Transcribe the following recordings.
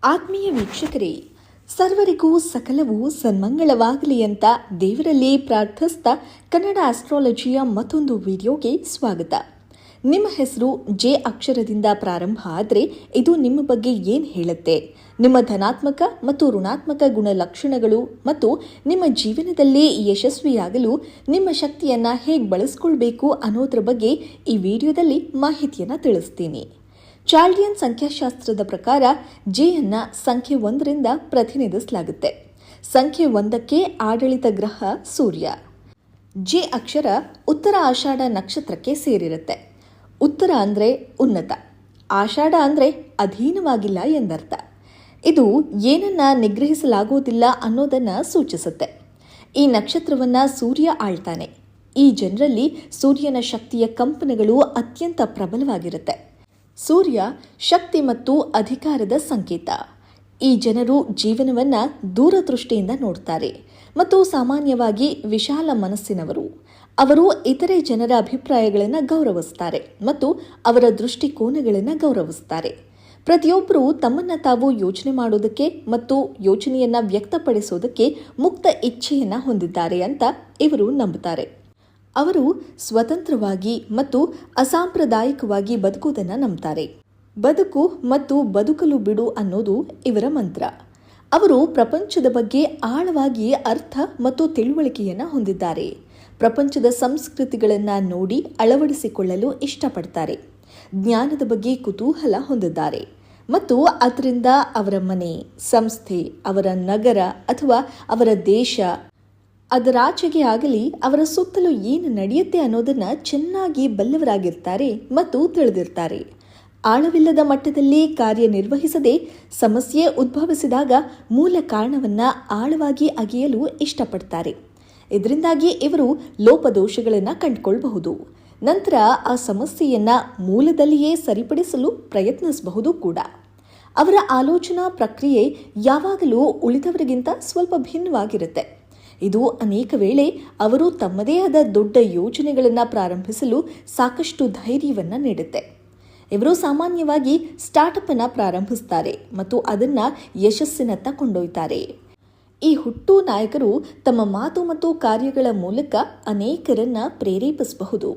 ಆತ್ಮೀಯ ವೀಕ್ಷಕರೇ, ಸರ್ವರಿಗೂ ಸಕಲವೂ ಸನ್ಮಂಗಳವಾಗಲಿ ಅಂತ ದೇವರಲ್ಲಿ ಪ್ರಾರ್ಥಿಸ್ತಾ ಕನ್ನಡ ಆಸ್ಟ್ರಾಲಜಿಯ ಮತ್ತೊಂದು ವಿಡಿಯೋಗೆ ಸ್ವಾಗತ. ನಿಮ್ಮ ಹೆಸರು ಜೆ ಅಕ್ಷರದಿಂದ ಪ್ರಾರಂಭ ಆದರೆ ಇದು ನಿಮ್ಮ ಬಗ್ಗೆ ಏನು ಹೇಳುತ್ತೆ, ನಿಮ್ಮ ಧನಾತ್ಮಕ ಮತ್ತು ಋಣಾತ್ಮಕ ಗುಣಲಕ್ಷಣಗಳು ಮತ್ತು ನಿಮ್ಮ ಜೀವನದಲ್ಲಿ ಯಶಸ್ವಿಯಾಗಲು ನಿಮ್ಮ ಶಕ್ತಿಯನ್ನು ಹೇಗೆ ಬಳಸ್ಕೊಳ್ಬೇಕು ಅನ್ನೋದ್ರ ಬಗ್ಗೆ ಈ ವಿಡಿಯೋದಲ್ಲಿ ಮಾಹಿತಿಯನ್ನು ತಿಳಿಸ್ತೀನಿ. ಚಾಲ್ಡಿಯನ್ ಸಂಖ್ಯಾಶಾಸ್ತ್ರದ ಪ್ರಕಾರ ಜೆಯನ್ನು ಸಂಖ್ಯೆ 1ರಿಂದ ಪ್ರತಿನಿಧಿಸಲಾಗುತ್ತೆ. ಸಂಖ್ಯೆ 1ಕ್ಕೆ ಆಡಳಿತ ಗ್ರಹ ಸೂರ್ಯ. ಜೆ ಅಕ್ಷರ ಉತ್ತರ ಆಷಾಢ ನಕ್ಷತ್ರಕ್ಕೆ ಸೇರಿರುತ್ತೆ. ಉತ್ತರ ಅಂದರೆ ಉನ್ನತ, ಆಷಾಢ ಅಂದರೆ ಅಧೀನವಾಗಿಲ್ಲ ಎಂದರ್ಥ. ಇದು ಏನನ್ನ ನಿಗ್ರಹಿಸಲಾಗೋದಿಲ್ಲ ಅನ್ನೋದನ್ನು ಸೂಚಿಸುತ್ತೆ. ಈ ನಕ್ಷತ್ರವನ್ನು ಸೂರ್ಯ ಆಳ್ತಾನೆ. ಈ ಜನರಲ್ಲಿ ಸೂರ್ಯನ ಶಕ್ತಿಯ ಕಂಪನಗಳು ಅತ್ಯಂತ ಪ್ರಬಲವಾಗಿರುತ್ತೆ. ಸೂರ್ಯ ಶಕ್ತಿ ಮತ್ತು ಅಧಿಕಾರದ ಸಂಕೇತ. ಈ ಜನರು ಜೀವನವನ್ನು ದೂರದೃಷ್ಟಿಯಿಂದ ನೋಡ್ತಾರೆ ಮತ್ತು ಸಾಮಾನ್ಯವಾಗಿ ವಿಶಾಲ ಮನಸ್ಸಿನವರು. ಅವರು ಇತರೆ ಜನರ ಅಭಿಪ್ರಾಯಗಳನ್ನು ಗೌರವಿಸ್ತಾರೆ ಮತ್ತು ಅವರ ದೃಷ್ಟಿಕೋನಗಳನ್ನು ಗೌರವಿಸ್ತಾರೆ. ಪ್ರತಿಯೊಬ್ಬರೂ ತಮ್ಮನ್ನು ತಾವು ಯೋಚನೆ ಮಾಡೋದಕ್ಕೆ ಮತ್ತು ಯೋಚನೆಯನ್ನು ವ್ಯಕ್ತಪಡಿಸೋದಕ್ಕೆ ಮುಕ್ತ ಇಚ್ಛೆಯನ್ನು ಹೊಂದಿದ್ದಾರೆ ಅಂತ ಇವರು ನಂಬುತ್ತಾರೆ. ಅವರು ಸ್ವತಂತ್ರವಾಗಿ ಮತ್ತು ಅಸಾಂಪ್ರದಾಯಿಕವಾಗಿ ಬದುಕುವುದನ್ನು ನಂಬ್ತಾರೆ. ಬದುಕು ಮತ್ತು ಬದುಕಲು ಬಿಡು ಅನ್ನೋದು ಇವರ ಮಂತ್ರ. ಅವರು ಪ್ರಪಂಚದ ಬಗ್ಗೆ ಆಳವಾಗಿ ಅರ್ಥ ಮತ್ತು ತಿಳುವಳಿಕೆಯನ್ನು ಹೊಂದಿದ್ದಾರೆ. ಪ್ರಪಂಚದ ಸಂಸ್ಕೃತಿಗಳನ್ನು ನೋಡಿ ಅಳವಡಿಸಿಕೊಳ್ಳಲು ಇಷ್ಟಪಡ್ತಾರೆ. ಜ್ಞಾನದ ಬಗ್ಗೆ ಕುತೂಹಲ ಹೊಂದಿದ್ದಾರೆ ಮತ್ತು ಅದರಿಂದ ಅವರ ಮನೆ, ಸಂಸ್ಥೆ, ಅವರ ನಗರ ಅಥವಾ ಅವರ ದೇಶ, ಅದರಾಚೆಗೆ ಆಗಲಿ ಅವರ ಸುತ್ತಲೂ ಏನು ನಡೆಯುತ್ತೆ ಅನ್ನೋದನ್ನು ಚೆನ್ನಾಗಿ ಬಲ್ಲವರಾಗಿರ್ತಾರೆ ಮತ್ತು ತಿಳಿದಿರ್ತಾರೆ. ಆಳವಿಲ್ಲದ ಮಟ್ಟದಲ್ಲಿ ಕಾರ್ಯನಿರ್ವಹಿಸದೆ ಸಮಸ್ಯೆ ಉದ್ಭವಿಸಿದಾಗ ಮೂಲ ಕಾರಣವನ್ನು ಆಳವಾಗಿ ಅಗೆಯಲು ಇಷ್ಟಪಡ್ತಾರೆ. ಇದರಿಂದಾಗಿ ಇವರು ಲೋಪದೋಷಗಳನ್ನು ಕಂಡುಕೊಳ್ಳಬಹುದು. ನಂತರ ಆ ಸಮಸ್ಯೆಯನ್ನು ಮೂಲದಲ್ಲಿಯೇ ಸರಿಪಡಿಸಲು ಪ್ರಯತ್ನಿಸಬಹುದು ಕೂಡ. ಅವರ ಆಲೋಚನಾ ಪ್ರಕ್ರಿಯೆ ಯಾವಾಗಲೂ ಉಳಿದವರಿಗಿಂತ ಸ್ವಲ್ಪ ಭಿನ್ನವಾಗಿರುತ್ತೆ. ಇದು ಅನೇಕ ವೇಳೆ ಅವರು ತಮ್ಮದೇ ಆದ ದೊಡ್ಡ ಯೋಜನೆಗಳನ್ನು ಪ್ರಾರಂಭಿಸಲು ಸಾಕಷ್ಟು ಧೈರ್ಯವನ್ನು ನೀಡುತ್ತೆ. ಇವರು ಸಾಮಾನ್ಯವಾಗಿ ಸ್ಟಾರ್ಟಪ್ ಅನ್ನು ಪ್ರಾರಂಭಿಸ್ತಾರೆ ಮತ್ತು ಅದನ್ನು ಯಶಸ್ಸಿನತ್ತ ಕೊಂಡೊಯ್ತಾರೆ. ಈ ಹುಟ್ಟು ನಾಯಕರು ತಮ್ಮ ಮಾತು ಮತ್ತು ಕಾರ್ಯಗಳ ಮೂಲಕ ಅನೇಕರನ್ನ ಪ್ರೇರೇಪಿಸಬಹುದು.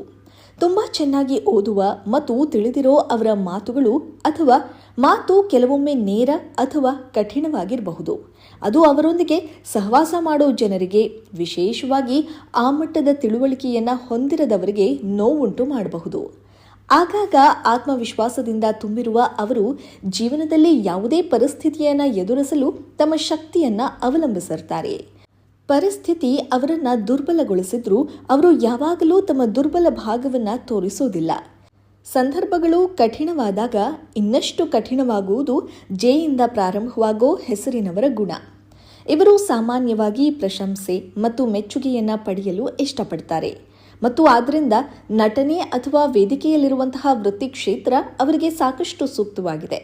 ತುಂಬ ಚೆನ್ನಾಗಿ ಓದುವ ಮತ್ತು ತಿಳಿದಿರೋ ಅವರ ಮಾತುಗಳು ಅಥವಾ ಮಾತು ಕೆಲವೊಮ್ಮೆ ನೇರ ಅಥವಾ ಕಠಿಣವಾಗಿರಬಹುದು. ಅದು ಅವರೊಂದಿಗೆ ಸಹವಾಸ ಮಾಡೋ ಜನರಿಗೆ, ವಿಶೇಷವಾಗಿ ಆ ಮಟ್ಟದ ತಿಳುವಳಿಕೆಯನ್ನು ಹೊಂದಿರದವರಿಗೆ ನೋವುಂಟು ಮಾಡಬಹುದು. ಆಗಾಗ ಆತ್ಮವಿಶ್ವಾಸದಿಂದ ತುಂಬಿರುವ ಅವರು ಜೀವನದಲ್ಲಿ ಯಾವುದೇ ಪರಿಸ್ಥಿತಿಯನ್ನು ಎದುರಿಸಲು ತಮ್ಮ ಶಕ್ತಿಯನ್ನು ಅವಲಂಬಿಸಿರ್ತಾರೆ. ಪರಿಸ್ಥಿತಿ ಅವರನ್ನು ದುರ್ಬಲಗೊಳಿಸಿದ್ರೂ ಅವರು ಯಾವಾಗಲೂ ತಮ್ಮ ದುರ್ಬಲ ಭಾಗವನ್ನು ತೋರಿಸೋದಿಲ್ಲ. ಸಂದರ್ಭಗಳು ಕಠಿಣವಾದಾಗ ಇನ್ನಷ್ಟು ಕಠಿಣವಾಗುವುದು ಜೆಯಿಂದ ಪ್ರಾರಂಭವಾಗೋ ಹೆಸರಿನವರ ಗುಣ. ಇವರು ಸಾಮಾನ್ಯವಾಗಿ ಪ್ರಶಂಸೆ ಮತ್ತು ಮೆಚ್ಚುಗೆಯನ್ನು ಪಡೆಯಲು ಇಷ್ಟಪಡ್ತಾರೆ ಮತ್ತು ಆದ್ದರಿಂದ ನಟನೆ ಅಥವಾ ವೇದಿಕೆಯಲ್ಲಿರುವಂತಹ ವೃತ್ತಿ ಕ್ಷೇತ್ರ ಅವರಿಗೆ ಸಾಕಷ್ಟು ಸೂಕ್ತವಾಗಿದೆ.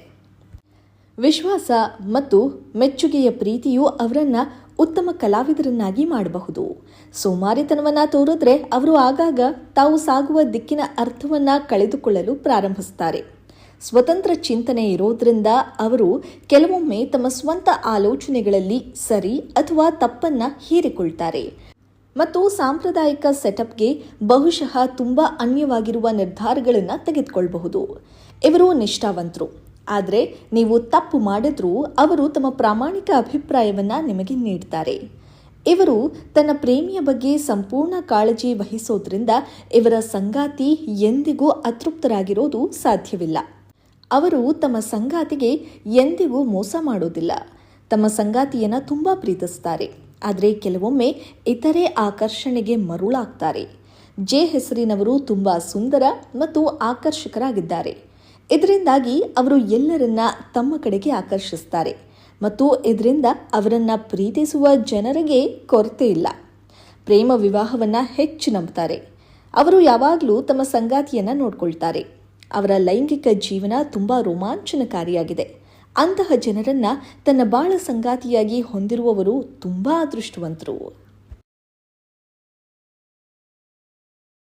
ವಿಶ್ವಾಸ ಮತ್ತು ಮೆಚ್ಚುಗೆಯ ಪ್ರೀತಿಯು ಅವರನ್ನು ಉತ್ತಮ ಕಲಾವಿದರನ್ನಾಗಿ ಮಾಡಬಹುದು. ಸೋಮಾರಿತನವನ್ನು ತೋರಿದ್ರೆ ಅವರು ಆಗಾಗ ತಾವು ಸಾಗುವ ದಿಕ್ಕಿನ ಅರ್ಥವನ್ನು ಕಳೆದುಕೊಳ್ಳಲು ಪ್ರಾರಂಭಿಸುತ್ತಾರೆ. ಸ್ವತಂತ್ರ ಚಿಂತನೆ ಇರೋದ್ರಿಂದ ಅವರು ಕೆಲವೊಮ್ಮೆ ತಮ್ಮ ಸ್ವಂತ ಆಲೋಚನೆಗಳಲ್ಲಿ ಸರಿ ಅಥವಾ ತಪ್ಪನ್ನು ಹೀರಿಕೊಳ್ತಾರೆ ಮತ್ತು ಸಾಂಪ್ರದಾಯಿಕ ಸೆಟಪ್ಗೆ ಬಹುಶಃ ತುಂಬ ಅನ್ಯವಾಗಿರುವ ನಿರ್ಧಾರಗಳನ್ನು ತೆಗೆದುಕೊಳ್ಳಬಹುದು. ಇವರು ನಿಷ್ಠಾವಂತರು, ಆದರೆ ನೀವು ತಪ್ಪು ಮಾಡಿದ್ರೂ ಅವರು ತಮ್ಮ ಪ್ರಾಮಾಣಿಕ ಅಭಿಪ್ರಾಯವನ್ನು ನಿಮಗೆ ನೀಡ್ತಾರೆ. ಇವರು ತನ್ನ ಪ್ರೇಮಿಯ ಬಗ್ಗೆ ಸಂಪೂರ್ಣ ಕಾಳಜಿ ವಹಿಸೋದ್ರಿಂದ ಇವರ ಸಂಗಾತಿ ಎಂದಿಗೂ ಅತೃಪ್ತರಾಗಿರೋದು ಸಾಧ್ಯವಿಲ್ಲ. ಅವರು ತಮ್ಮ ಸಂಗಾತಿಗೆ ಎಂದಿಗೂ ಮೋಸ ಮಾಡೋದಿಲ್ಲ. ತಮ್ಮ ಸಂಗಾತಿಯನ್ನು ತುಂಬ ಪ್ರೀತಿಸ್ತಾರೆ, ಆದರೆ ಕೆಲವೊಮ್ಮೆ ಇತರೆ ಆಕರ್ಷಣೆಗೆ ಮರುಳಾಗ್ತಾರೆ. ಜೆ ಹೆಸರಿನವರು ತುಂಬ ಸುಂದರ ಮತ್ತು ಆಕರ್ಷಕರಾಗಿದ್ದಾರೆ. ಇದರಿಂದಾಗಿ ಅವರು ಎಲ್ಲರನ್ನ ತಮ್ಮ ಕಡೆಗೆ ಆಕರ್ಷಿಸ್ತಾರೆ ಮತ್ತು ಇದರಿಂದ ಅವರನ್ನು ಪ್ರೀತಿಸುವ ಜನರಿಗೆ ಕೊರತೆ ಇಲ್ಲ. ಪ್ರೇಮ ವಿವಾಹವನ್ನು ಹೆಚ್ಚು ನಂಬ್ತಾರೆ. ಅವರು ಯಾವಾಗಲೂ ತಮ್ಮ ಸಂಗಾತಿಯನ್ನು ನೋಡ್ಕೊಳ್ತಾರೆ. ಅವರ ಲೈಂಗಿಕ ಜೀವನ ತುಂಬ ರೋಮಾಂಚನಕಾರಿಯಾಗಿದೆ. ಅಂತಹ ಜನರನ್ನು ತನ್ನ ಬಾಳ ಸಂಗಾತಿಯಾಗಿ ಹೊಂದಿರುವವರು ತುಂಬ ಅದೃಷ್ಟವಂತರು.